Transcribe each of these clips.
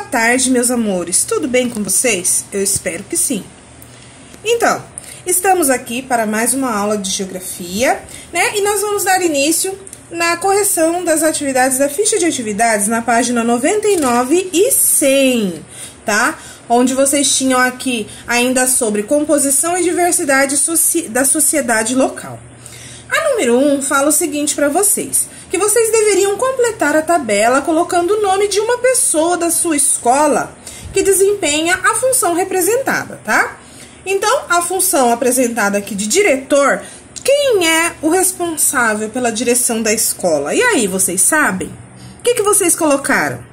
tarde, meus amores. Tudo bem com vocês? Eu espero que sim. Então, estamos aqui para mais uma aula de geografia, né? E nós vamos dar início na correção das atividades da ficha de atividades na página 99 e 100, tá? Onde vocês tinham aqui ainda sobre composição e diversidade da sociedade local. A número 1 fala o seguinte para vocês, que vocês deveriam completar a tabela colocando o nome de uma pessoa da sua escola que desempenha a função representada, tá? Então, a função apresentada aqui de diretor, quem é o responsável pela direção da escola? E aí, vocês sabem? O que vocês colocaram?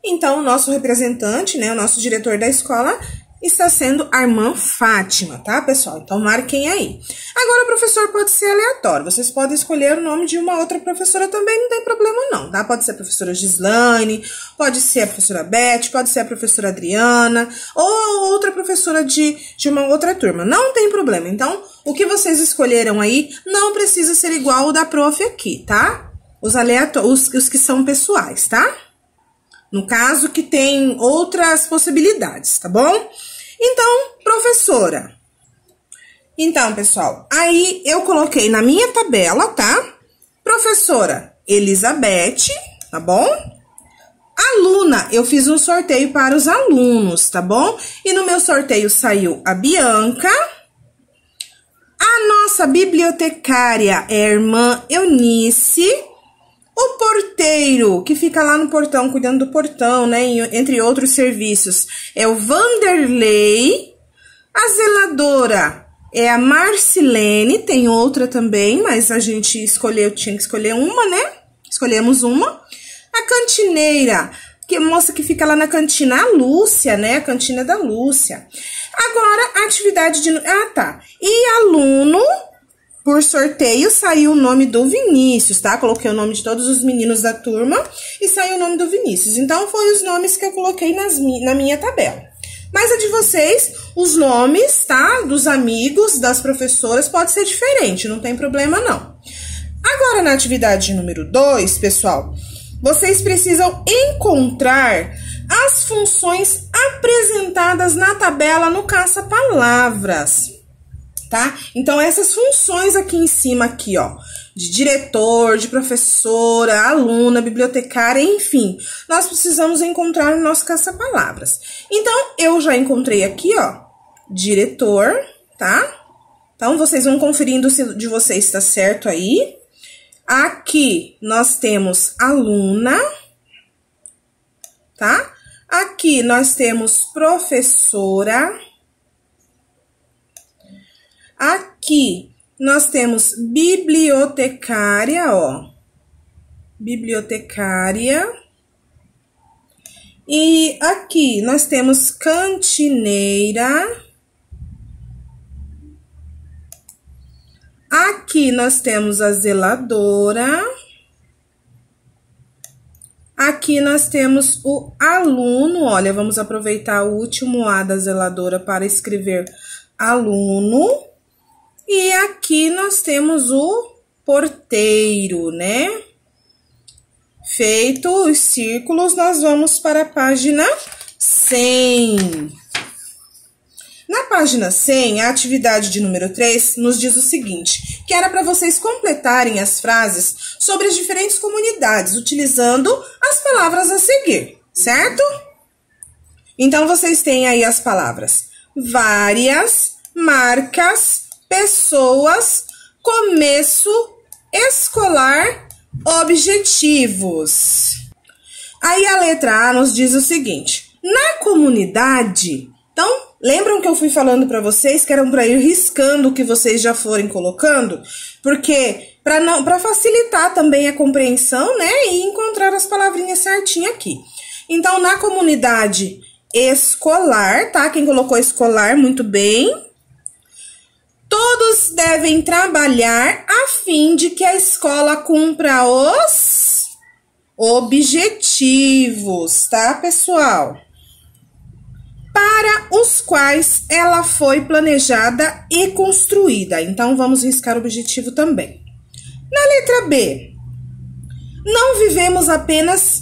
Então, o nosso representante, né, o nosso diretor da escola está sendo a irmã Fátima, tá, pessoal? Então, marquem aí. Agora, o professor pode ser aleatório. Vocês podem escolher o nome de uma outra professora também, não tem problema não, tá? Pode ser a professora Gislaine, pode ser a professora Beth, pode ser a professora Adriana, ou outra professora de uma outra turma. Não tem problema. Então, o que vocês escolheram aí não precisa ser igual o da prof aqui, tá? Os que são pessoais, tá? No caso, que tem outras possibilidades, tá bom? Então, professora. Então, pessoal, aí eu coloquei na minha tabela, tá? Professora Elizabeth, tá bom? Aluna, eu fiz um sorteio para os alunos, tá bom? E no meu sorteio saiu a Bianca. A nossa bibliotecária é a irmã Eunice. O porteiro, que fica lá no portão, cuidando do portão, né, entre outros serviços, é o Vanderlei. A zeladora é a Marcilene, tem outra também, mas a gente escolheu, tinha que escolher uma, né? Escolhemos uma. A cantineira, que é a moça que fica lá na cantina, a Lúcia, né? A cantina da Lúcia. Agora, a atividade de... Ah, tá. E aluno... Por sorteio, saiu o nome do Vinícius, tá? Coloquei o nome de todos os meninos da turma e saiu o nome do Vinícius. Então, foi os nomes que eu coloquei na minha tabela. Mas a de vocês, os nomes, tá? Dos amigos, das professoras, pode ser diferente, não tem problema não. Agora, na atividade número 2, pessoal, vocês precisam encontrar as funções apresentadas na tabela no caça-palavras. Tá? Então, essas funções aqui em cima, aqui, ó, de diretor, de professora, aluna, bibliotecária, enfim, nós precisamos encontrar no nosso caça-palavras. Então, eu já encontrei aqui, ó, diretor, tá? Então, vocês vão conferindo se de vocês está certo aí. Aqui, nós temos aluna, tá? Aqui, nós temos professora. Aqui, nós temos bibliotecária, ó. Bibliotecária. E aqui, nós temos cantineira. Aqui, nós temos a zeladora. Aqui, nós temos o aluno. Olha, vamos aproveitar o último A da zeladora para escrever aluno. E aqui nós temos o porteiro, né? Feito os círculos, nós vamos para a página 100. Na página 100, a atividade de número 3 nos diz o seguinte, que era para vocês completarem as frases sobre as diferentes comunidades, utilizando as palavras a seguir, certo? Então, vocês têm aí as palavras várias, marcas, pessoas, começo, escolar, objetivos. Aí a letra A nos diz o seguinte, na comunidade, então, lembram que eu fui falando para vocês que eram para ir riscando o que vocês já forem colocando? Porque, para facilitar também a compreensão, né, e encontrar as palavrinhas certinho aqui. Então, na comunidade escolar, tá? Quem colocou escolar, muito bem. Todos devem trabalhar a fim de que a escola cumpra os objetivos, tá, pessoal? Para os quais ela foi planejada e construída. Então, vamos riscar o objetivo também. Na letra B, não vivemos apenas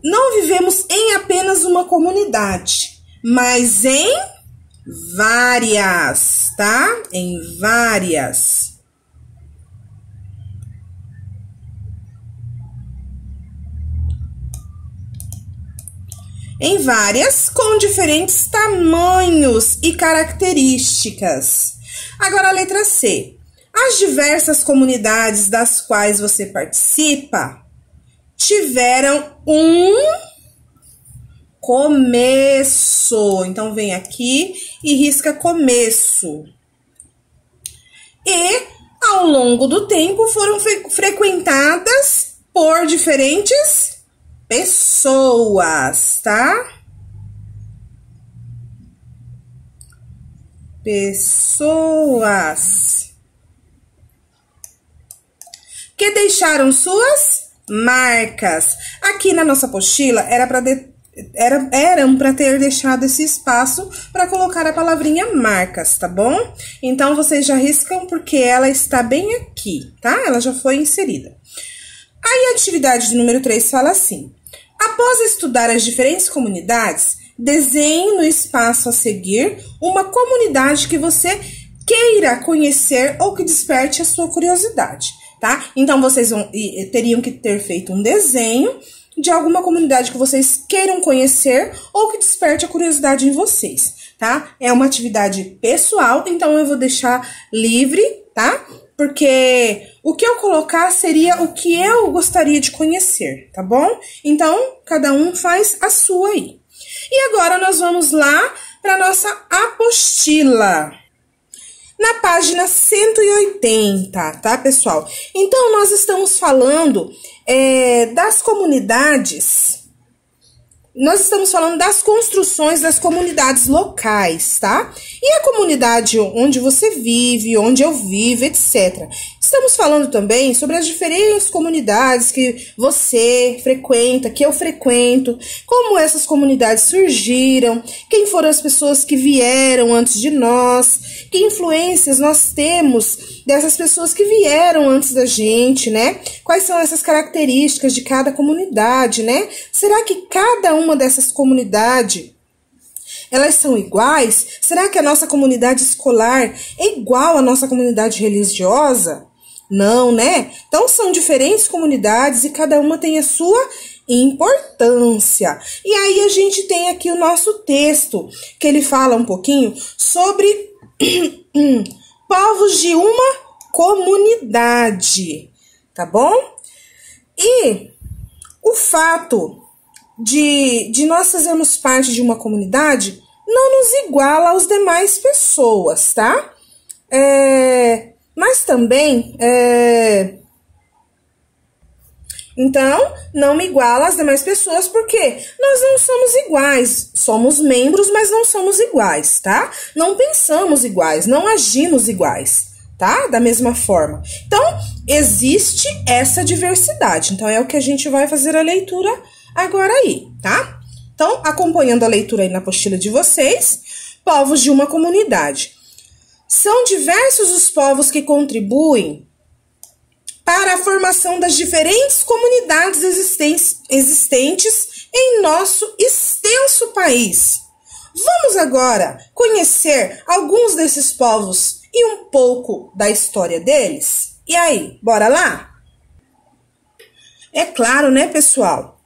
não vivemos em apenas uma comunidade, mas em várias, tá? Em várias. Em várias, com diferentes tamanhos e características. Agora a letra C. As diversas comunidades das quais você participa tiveram um começo. Então, vem aqui e risca começo. E, ao longo do tempo, foram frequentadas por diferentes pessoas, tá? Pessoas que deixaram suas marcas. Aqui na nossa apostila eram para ter deixado esse espaço para colocar a palavrinha marcas, tá bom? Então, vocês já riscam porque ela está bem aqui, tá? Ela já foi inserida. Aí, a atividade de número 3 fala assim: após estudar as diferentes comunidades, desenhe no espaço a seguir uma comunidade que você queira conhecer ou que desperte a sua curiosidade, tá? Então, vocês teriam que ter feito um desenho de alguma comunidade que vocês queiram conhecer ou que desperte a curiosidade em vocês, tá? É uma atividade pessoal, então eu vou deixar livre, tá? Porque o que eu colocar seria o que eu gostaria de conhecer, tá bom? Então, cada um faz a sua aí. E agora nós vamos lá para nossa apostila. Na página 180, tá, pessoal? Então, nós estamos falando das comunidades. Nós estamos falando das construções das comunidades locais, tá? E a comunidade onde você vive, onde eu vivo, etc. Estamos falando também sobre as diferentes comunidades que você frequenta, que eu frequento, como essas comunidades surgiram, quem foram as pessoas que vieram antes de nós, que influências nós temos dessas pessoas que vieram antes da gente, né? Quais são essas características de cada comunidade, né? Será que cada uma dessas comunidades, elas são iguais? Será que a nossa comunidade escolar é igual à nossa comunidade religiosa? Não, né? Então, são diferentes comunidades e cada uma tem a sua importância. E aí, a gente tem aqui o nosso texto, que ele fala um pouquinho sobre povos de uma comunidade, tá bom? E o fato de nós fazermos parte de uma comunidade não nos iguala aos demais pessoas, tá? Mas também, então, não me iguala às demais pessoas, porque nós não somos iguais. Somos membros, mas não somos iguais, tá? Não pensamos iguais, não agimos iguais, tá? Da mesma forma. Então, existe essa diversidade. Então, é o que a gente vai fazer a leitura agora aí, tá? Então, acompanhando a leitura aí na apostila de vocês, povos de uma comunidade. São diversos os povos que contribuem para a formação das diferentes comunidades existentes em nosso extenso país. Vamos agora conhecer alguns desses povos e um pouco da história deles? E aí, bora lá? É claro, né, pessoal?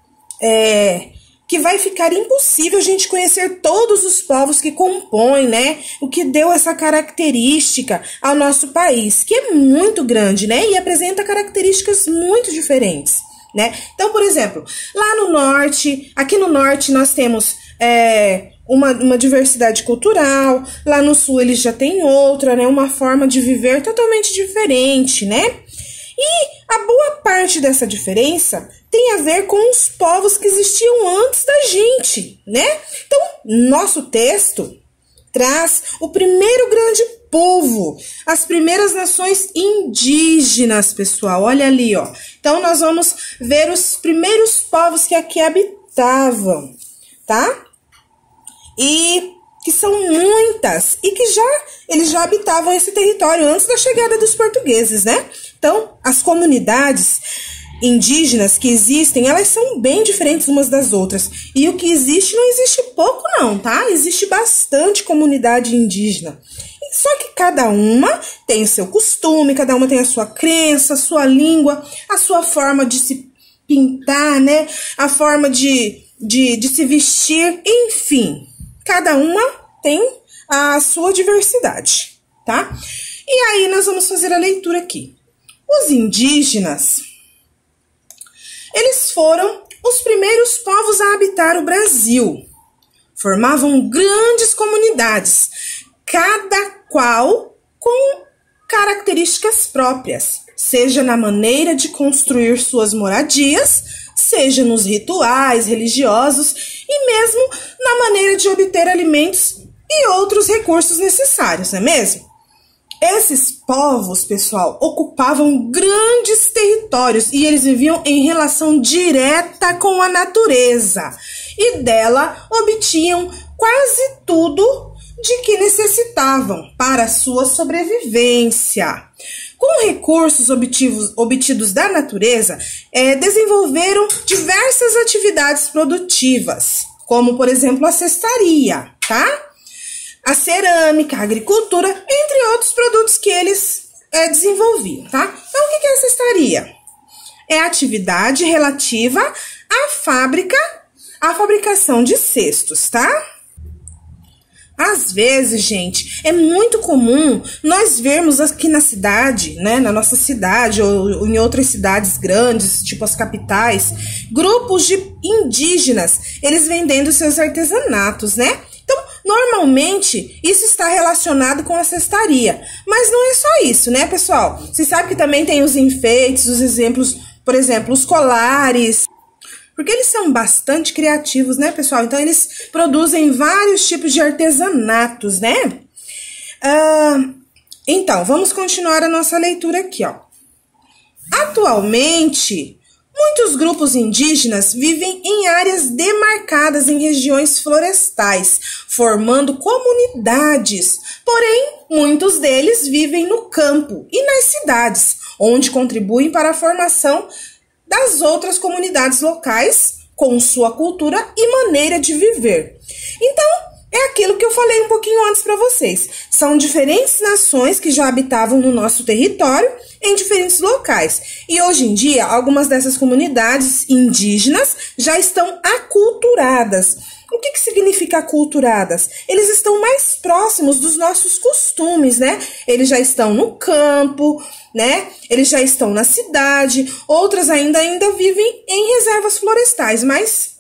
Que vai ficar impossível a gente conhecer todos os povos que compõem, né? O que deu essa característica ao nosso país, que é muito grande, né? E apresenta características muito diferentes, né? Então, por exemplo, lá no norte, aqui no norte nós temos uma diversidade cultural, lá no sul eles já têm outra, né? Uma forma de viver totalmente diferente, né? E a boa parte dessa diferença tem a ver com os povos que existiam antes da gente, né? Então, nosso texto traz o primeiro grande povo, as primeiras nações indígenas, pessoal. Olha ali, ó. Então, nós vamos ver os primeiros povos que aqui habitavam, tá? E que são muitas e que eles já habitavam esse território antes da chegada dos portugueses, né? Então, as comunidades indígenas que existem, elas são bem diferentes umas das outras. E o que existe não existe pouco não, tá? Existe bastante comunidade indígena. Só que cada uma tem o seu costume, cada uma tem a sua crença, a sua língua, a sua forma de se pintar, né? A forma de se vestir, enfim. Cada uma tem a sua diversidade, tá? E aí nós vamos fazer a leitura aqui. Os indígenas, eles foram os primeiros povos a habitar o Brasil. Formavam grandes comunidades, cada qual com características próprias, seja na maneira de construir suas moradias, seja nos rituais religiosos e mesmo na maneira de obter alimentos e outros recursos necessários, não é mesmo? Esses povos, pessoal, ocupavam grandes territórios e eles viviam em relação direta com a natureza e dela obtinham quase tudo de que necessitavam para sua sobrevivência. Com recursos obtidos da natureza, desenvolveram diversas atividades produtivas, como, por exemplo, a cestaria, tá? A cerâmica, a agricultura, entre outros produtos que eles desenvolviam, tá? Então, o que é a cestaria? É a atividade relativa à fabricação de cestos, tá? Às vezes, gente, é muito comum nós vermos aqui na cidade, né, na nossa cidade ou em outras cidades grandes, tipo as capitais, grupos de indígenas, eles vendendo seus artesanatos, né? Então, normalmente, isso está relacionado com a cestaria. Mas não é só isso, né, pessoal? Você sabe que também tem os enfeites, os exemplos, por exemplo, os colares. Porque eles são bastante criativos, né, pessoal? Então, eles produzem vários tipos de artesanatos, né? Então, vamos continuar a nossa leitura aqui, ó. Atualmente, muitos grupos indígenas vivem em áreas demarcadas em regiões florestais, formando comunidades. Porém, muitos deles vivem no campo e nas cidades, onde contribuem para a formação das outras comunidades locais com sua cultura e maneira de viver. Então, é aquilo que eu falei um pouquinho antes para vocês. São diferentes nações que já habitavam no nosso território em diferentes locais. E hoje em dia, algumas dessas comunidades indígenas já estão aculturadas. O que significa aculturadas? Eles estão mais próximos dos nossos costumes, né? Eles já estão no campo, né? Eles já estão na cidade, outras ainda vivem em reservas florestais, mas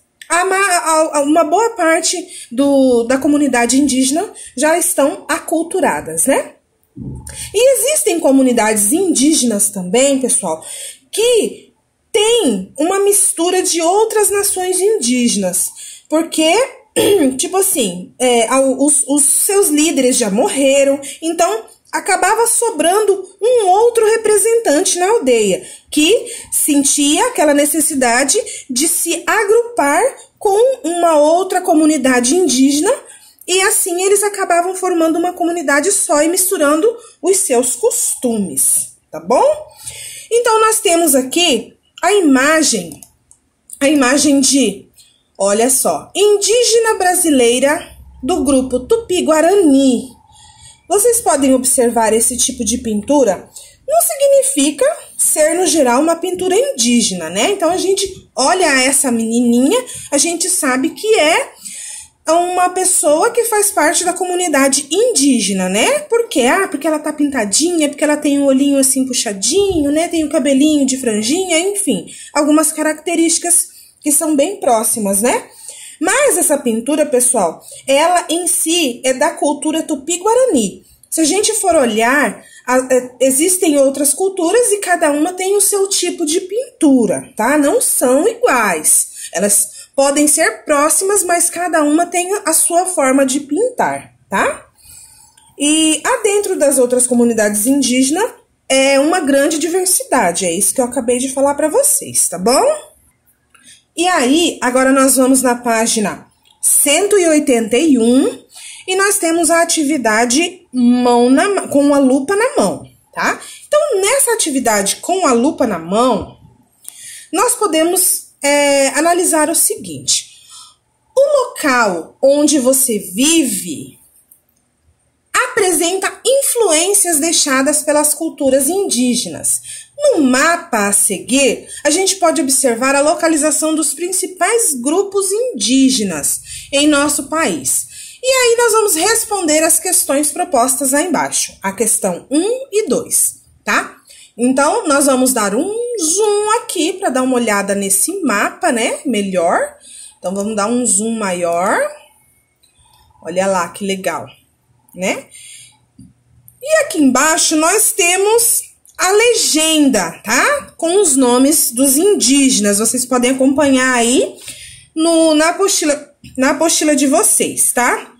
uma boa parte da comunidade indígena já estão aculturadas, né? E existem comunidades indígenas também, pessoal, que têm uma mistura de outras nações indígenas, porque, tipo assim, os seus líderes já morreram, então acabava sobrando um outro representante na aldeia, que sentia aquela necessidade de se agrupar com uma outra comunidade indígena, e assim eles acabavam formando uma comunidade só e misturando os seus costumes, tá bom? Então, nós temos aqui a imagem de, olha só, indígena brasileira do grupo Tupi-Guarani. Vocês podem observar esse tipo de pintura. Não significa ser, no geral, uma pintura indígena, né? Então, a gente olha essa menininha, a gente sabe que é uma pessoa que faz parte da comunidade indígena, né? Por quê? Porque ela tá pintadinha, porque ela tem o olhinho assim puxadinho, né? Tem o cabelinho de franjinha, enfim. Algumas características que são bem próximas, né? Mas essa pintura, pessoal, ela em si é da cultura Tupi-Guarani. Se a gente for olhar, existem outras culturas e cada uma tem o seu tipo de pintura, tá? Não são iguais. Elas podem ser próximas, mas cada uma tem a sua forma de pintar, tá? E dentro das outras comunidades indígenas é uma grande diversidade, é isso que eu acabei de falar para vocês, tá bom? E aí, agora nós vamos na página 181 e nós temos a atividade com a lupa na mão, tá? Então, nessa atividade com a lupa na mão, nós podemos analisar o seguinte: o local onde você vive apresenta influências deixadas pelas culturas indígenas. No mapa a seguir, a gente pode observar a localização dos principais grupos indígenas em nosso país. E aí nós vamos responder as questões propostas aí embaixo, a questão 1 e 2, tá? Então, nós vamos dar um zoom aqui para dar uma olhada nesse mapa, né? Melhor. Então, vamos dar um zoom maior. Olha lá que legal, né? E aqui embaixo nós temos a legenda, tá? Com os nomes dos indígenas. Vocês podem acompanhar aí na apostila de vocês, tá?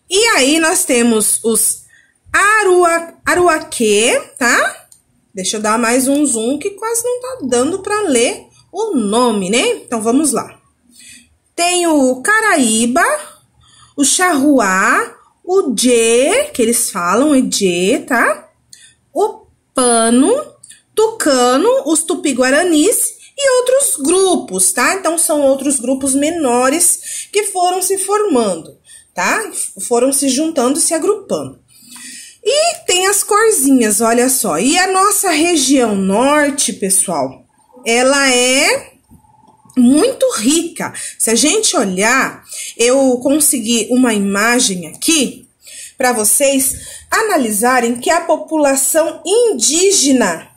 E aí nós temos os Aruaque, tá? Deixa eu dar mais um zoom que quase não tá dando para ler o nome, né? Então vamos lá. Tem o Caraíba, o Charruá, o Djê, que eles falam, é Djê, tá? O Pano, Tucano, os Tupi-Guaranis e outros grupos, tá? Então, são outros grupos menores que foram se formando, tá? Foram se juntando, se agrupando. E tem as corzinhas, olha só. E a nossa região norte, pessoal, ela é muito rica. Se a gente olhar, eu consegui uma imagem aqui para vocês analisarem que a população indígena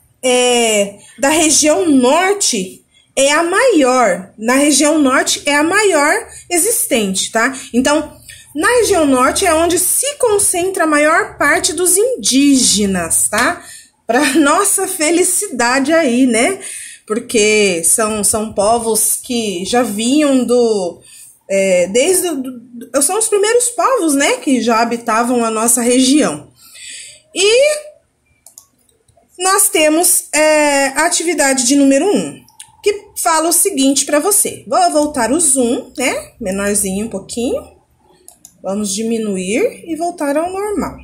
da região norte é a maior. Na região norte é a maior existente, tá? Então, na região norte é onde se concentra a maior parte dos indígenas, tá? Para nossa felicidade aí, né? Porque são povos que já vinham são os primeiros povos, né? Que já habitavam a nossa região. E nós temos a atividade de número 1, que fala o seguinte para você. Vou voltar o zoom, né? Menorzinho um pouquinho. Vamos diminuir e voltar ao normal.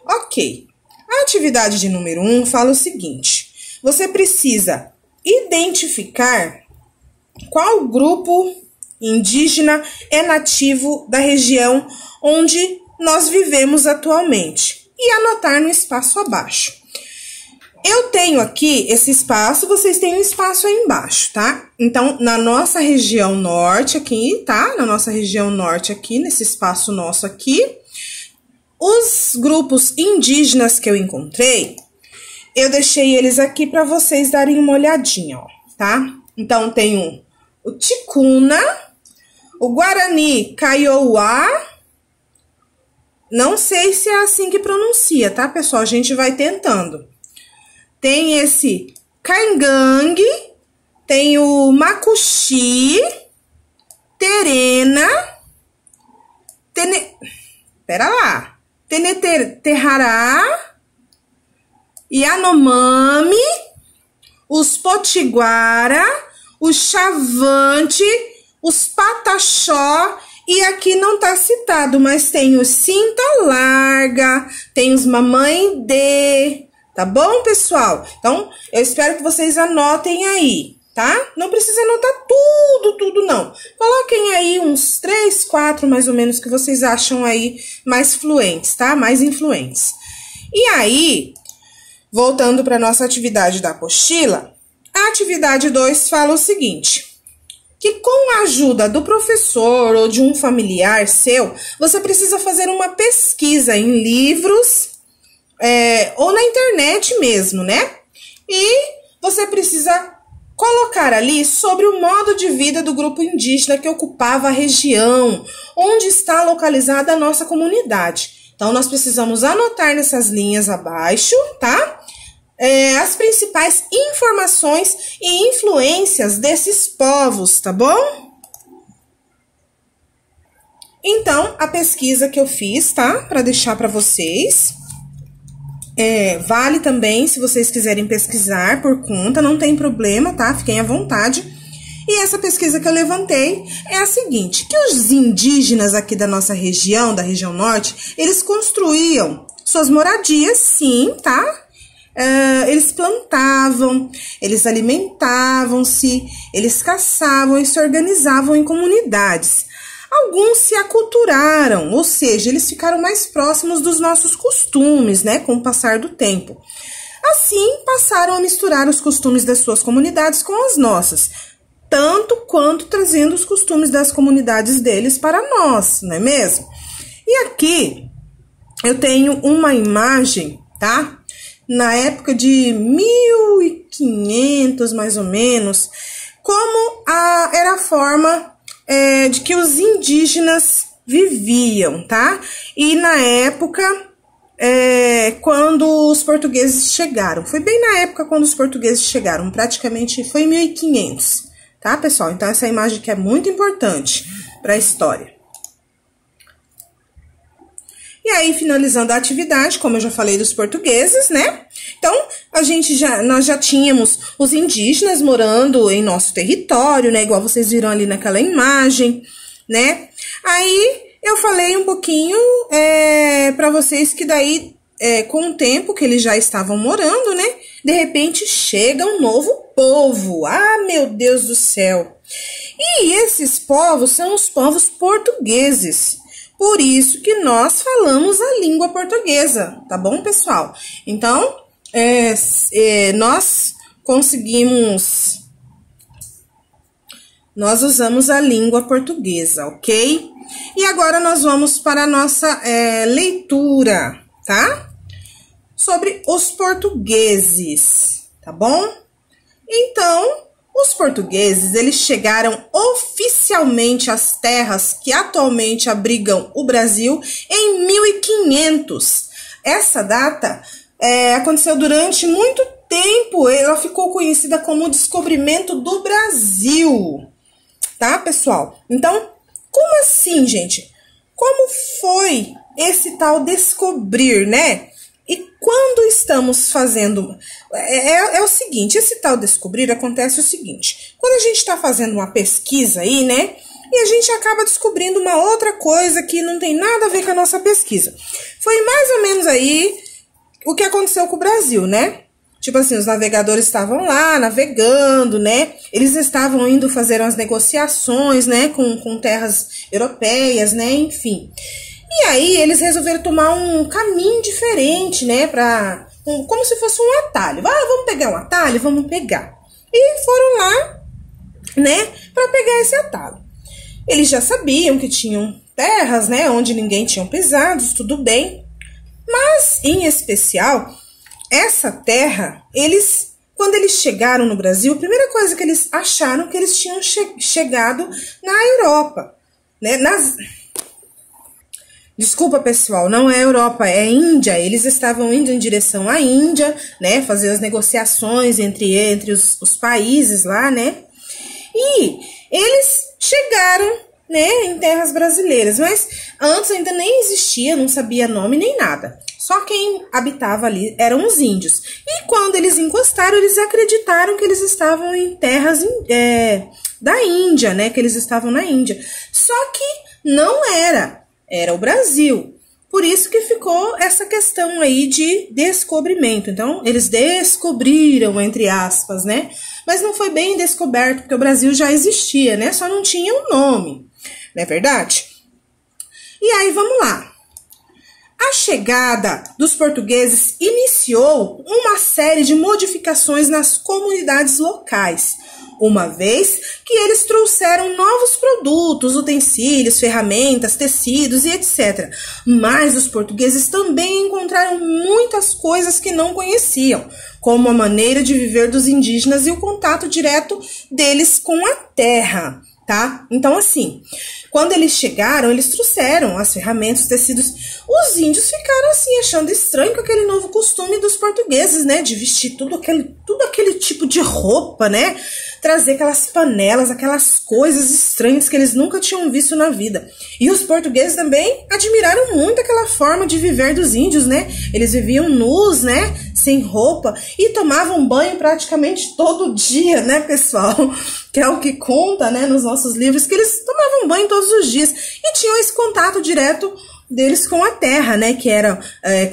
Ok. A atividade de número 1 fala o seguinte. Você precisa identificar qual grupo indígena é nativo da região onde nós vivemos atualmente e anotar no espaço abaixo. Eu tenho aqui esse espaço, vocês têm um espaço aí embaixo, tá? Então, na nossa região norte aqui, tá? Na nossa região norte aqui, nesse espaço nosso aqui, os grupos indígenas que eu encontrei, eu deixei eles aqui para vocês darem uma olhadinha, ó, tá? Então, tem o Ticuna, o Guarani Kaiowá, não sei se é assim que pronuncia, tá, pessoal? A gente vai tentando. Tem esse Caingangue, tem o Macuxi, Terena, Teneterrará, Yanomami, os Potiguara, o Chavante, os Pataxó, e aqui não tá citado, mas tem os Cinta Larga, tem os Mamãe-Dê. Tá bom, pessoal? Então, eu espero que vocês anotem aí, tá? Não precisa anotar tudo não. Coloquem aí uns 3, 4, mais ou menos, que vocês acham aí mais fluentes, tá? Mais influentes. E aí, voltando para nossa atividade da apostila, a atividade 2 fala o seguinte, que com a ajuda do professor ou de um familiar seu, você precisa fazer uma pesquisa em livros, ou na internet mesmo, né? E você precisa colocar ali sobre o modo de vida do grupo indígena que ocupava a região, onde está localizada a nossa comunidade. Então, nós precisamos anotar nessas linhas abaixo, tá? As principais informações e influências desses povos, tá bom? Então, a pesquisa que eu fiz, tá? Para deixar para vocês. Vale também se vocês quiserem pesquisar por conta, não tem problema, tá? Fiquem à vontade. E essa pesquisa que eu levantei é a seguinte, que os indígenas aqui da nossa região, da região norte, eles construíam suas moradias, sim, tá? eles plantavam, eles alimentavam-se, eles caçavam e se organizavam em comunidades. Alguns se aculturaram, ou seja, eles ficaram mais próximos dos nossos costumes, né, com o passar do tempo. Assim, passaram a misturar os costumes das suas comunidades com as nossas, tanto quanto trazendo os costumes das comunidades deles para nós, não é mesmo? E aqui eu tenho uma imagem, tá? Na época de 1500, mais ou menos, como era a forma de que os indígenas viviam, tá? E na época, quando os portugueses chegaram, foi bem na época quando os portugueses chegaram, praticamente foi em 1500, tá, pessoal? Então, essa imagem aqui é muito importante para a história. E aí, finalizando a atividade, como eu já falei dos portugueses, né? Então, nós já tínhamos os indígenas morando em nosso território, né? Igual vocês viram ali naquela imagem, né? Aí, eu falei um pouquinho para vocês que daí, com o tempo que eles já estavam morando, né? De repente, chega um novo povo. Ah, meu Deus do céu! E esses povos são os povos portugueses. Por isso que nós falamos a língua portuguesa, tá bom, pessoal? Então, nós usamos a língua portuguesa, ok? E agora nós vamos para a nossa leitura, tá? Sobre os portugueses, tá bom? Então, os portugueses, eles chegaram oficialmente às terras que atualmente abrigam o Brasil em 1500. Essa data aconteceu durante muito tempo, ela ficou conhecida como o descobrimento do Brasil, tá, pessoal? Então, como assim, gente? Como foi esse tal descobrir, né? E quando estamos fazendo... É o seguinte, esse tal descobrir acontece o seguinte. Quando a gente está fazendo uma pesquisa aí, né? E a gente acaba descobrindo uma outra coisa que não tem nada a ver com a nossa pesquisa. Foi mais ou menos aí o que aconteceu com o Brasil, né? Tipo assim, os navegadores estavam lá navegando, né? Eles estavam indo fazer umas negociações, né? Com terras europeias, né? Enfim... E aí, eles resolveram tomar um caminho diferente, né? Como se fosse um atalho. Ah, vamos pegar um atalho? Vamos pegar. E foram lá, né? Para pegar esse atalho. Eles já sabiam que tinham terras, né? Onde ninguém tinha pisado, tudo bem. Mas, em especial, essa terra, quando eles chegaram no Brasil, a primeira coisa que eles acharam que eles tinham chegado na Europa, né? Desculpa, pessoal, não é Europa, é Índia. Eles estavam indo em direção à Índia, né? Fazer as negociações entre os países lá, né? E eles chegaram, né, em terras brasileiras. Mas antes ainda nem existia, não sabia nome nem nada. Só quem habitava ali eram os índios. E quando eles encostaram, eles acreditaram que eles estavam em terras da Índia, né? Que eles estavam na Índia. Só que não era. Era o Brasil. Por isso que ficou essa questão aí de descobrimento. Então, eles descobriram, entre aspas, né? Mas não foi bem descoberto, porque o Brasil já existia, né? Só não tinha um nome, não é verdade? E aí, vamos lá. A chegada dos portugueses iniciou uma série de modificações nas comunidades locais, uma vez que eles trouxeram novos produtos, utensílios, ferramentas, tecidos e etc. Mas os portugueses também encontraram muitas coisas que não conheciam, como a maneira de viver dos indígenas e o contato direto deles com a terra, tá? Então, assim, quando eles chegaram, eles trouxeram as ferramentas, os tecidos. Os índios ficaram assim, achando estranho com aquele novo costume dos portugueses, né? De vestir tudo aquele tipo de roupa, né? Trazer aquelas panelas, aquelas coisas estranhas que eles nunca tinham visto na vida. E os portugueses também admiraram muito aquela forma de viver dos índios, né? Eles viviam nus, né? Sem roupa e tomavam banho praticamente todo dia, né, pessoal? Que é o que conta, né, nos nossos livros, que eles tomavam banho todos os dias e tinham esse contato direto deles com a terra, né? Que era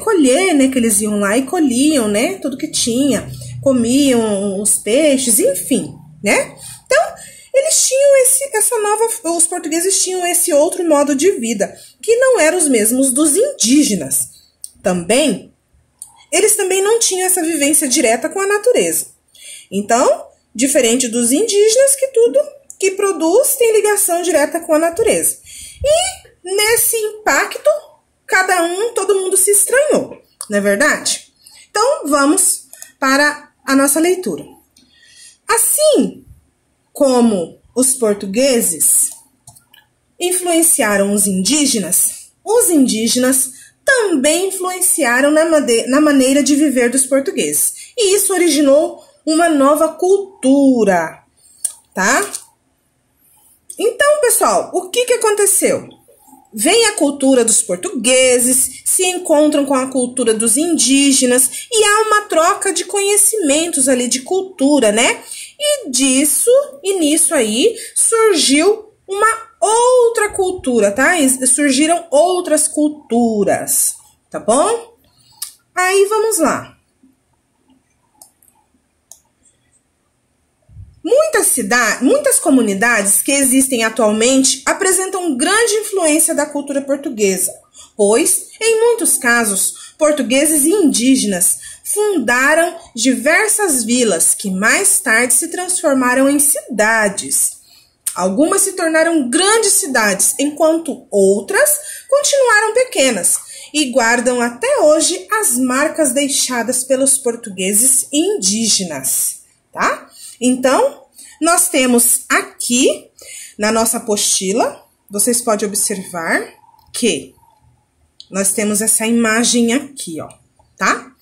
colher, né? Que eles iam lá e colhiam, né? Tudo que tinha, comiam os peixes, enfim, né? Então, eles tinham os portugueses tinham esse outro modo de vida, que não era os mesmos dos indígenas. Também, eles também não tinham essa vivência direta com a natureza. Então, diferente dos indígenas, que tudo que produz tem ligação direta com a natureza. E nesse impacto, todo mundo se estranhou, não é verdade? Então, vamos para a nossa leitura. Assim como os portugueses influenciaram os indígenas também influenciaram na maneira de viver dos portugueses. E isso originou uma nova cultura, tá? Então, pessoal, o que aconteceu? Vem a cultura dos portugueses, se encontram com a cultura dos indígenas e há uma troca de conhecimentos ali, de cultura, né? E nisso aí, surgiu uma outra cultura, tá? Surgiram outras culturas, tá bom? Aí, vamos lá. Muitas comunidades que existem atualmente apresentam grande influência da cultura portuguesa, pois, em muitos casos, portugueses e indígenas fundaram diversas vilas que mais tarde se transformaram em cidades. Algumas se tornaram grandes cidades, enquanto outras continuaram pequenas e guardam até hoje as marcas deixadas pelos portugueses e indígenas, tá? Então, nós temos aqui, na nossa apostila, vocês podem observar que nós temos essa imagem aqui, ó, tá?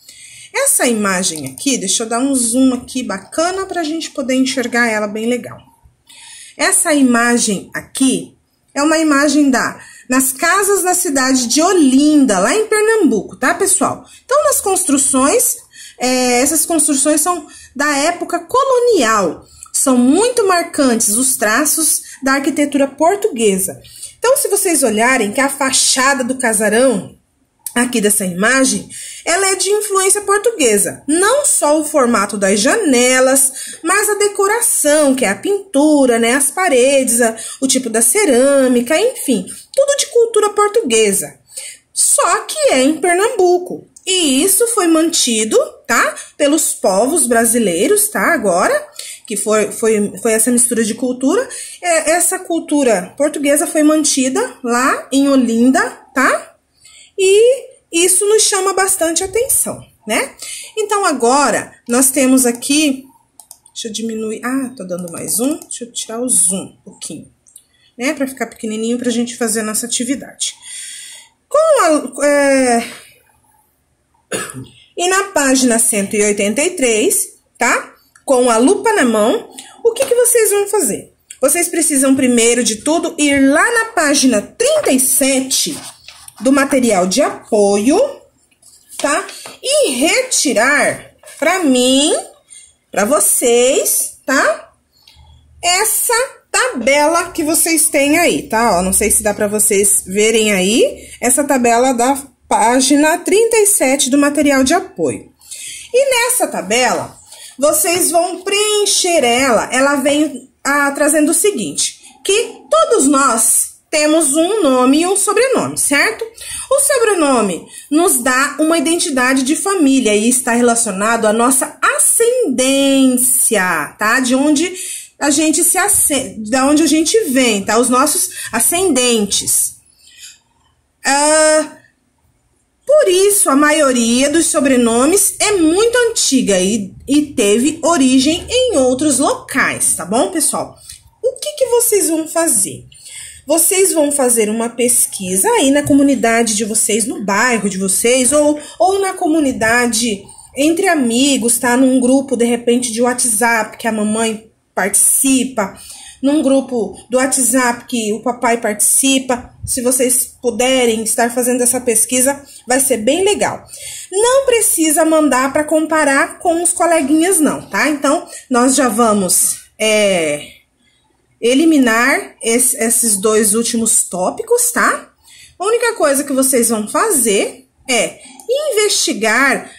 Essa imagem aqui, deixa eu dar um zoom aqui bacana para a gente poder enxergar ela bem legal. Essa imagem aqui é uma imagem nas casas da cidade de Olinda, lá em Pernambuco, tá, pessoal? Então, nas construções, essas construções são da época colonial. São muito marcantes os traços da arquitetura portuguesa. Então, se vocês olharem que a fachada do casarão, aqui dessa imagem, ela é de influência portuguesa. Não só o formato das janelas, mas a decoração, que é a pintura, né, as paredes, o tipo da cerâmica, enfim, tudo de cultura portuguesa. Só que é em Pernambuco. E isso foi mantido, tá, pelos povos brasileiros, tá, agora, que foi essa mistura de cultura. Essa cultura portuguesa foi mantida lá em Olinda, tá? E isso nos chama bastante atenção, né? Então, agora, nós temos aqui, deixa eu diminuir, tô dando mais um, deixa eu tirar o zoom um pouquinho, né? Pra ficar pequenininho pra gente fazer a nossa atividade. E na página 183, tá? Com a lupa na mão, o que vocês vão fazer? Vocês precisam, primeiro de tudo, ir lá na página 37 do material de apoio, tá? E retirar para mim, para vocês, tá? Essa tabela que vocês têm aí, tá? Ó, não sei se dá para vocês verem aí, essa tabela da página 37 do material de apoio. E nessa tabela, vocês vão preencher ela vem trazendo o seguinte, que todos nós temos um nome e um sobrenome, certo? O sobrenome nos dá uma identidade de família e está relacionado à nossa ascendência, tá? De onde a gente vem, tá? Os nossos ascendentes. Por isso, a maioria dos sobrenomes é muito antiga e teve origem em outros locais, tá bom, pessoal? O que vocês vão fazer? Vocês vão fazer uma pesquisa aí na comunidade de vocês, no bairro de vocês, ou na comunidade entre amigos, tá? Num grupo, de repente, de WhatsApp, que a mamãe participa, num grupo do WhatsApp que o papai participa. Se vocês puderem estar fazendo essa pesquisa, vai ser bem legal. Não precisa mandar para comparar com os coleguinhas, não, tá? Então, nós já vamos eliminar esses dois últimos tópicos, tá? A única coisa que vocês vão fazer é investigar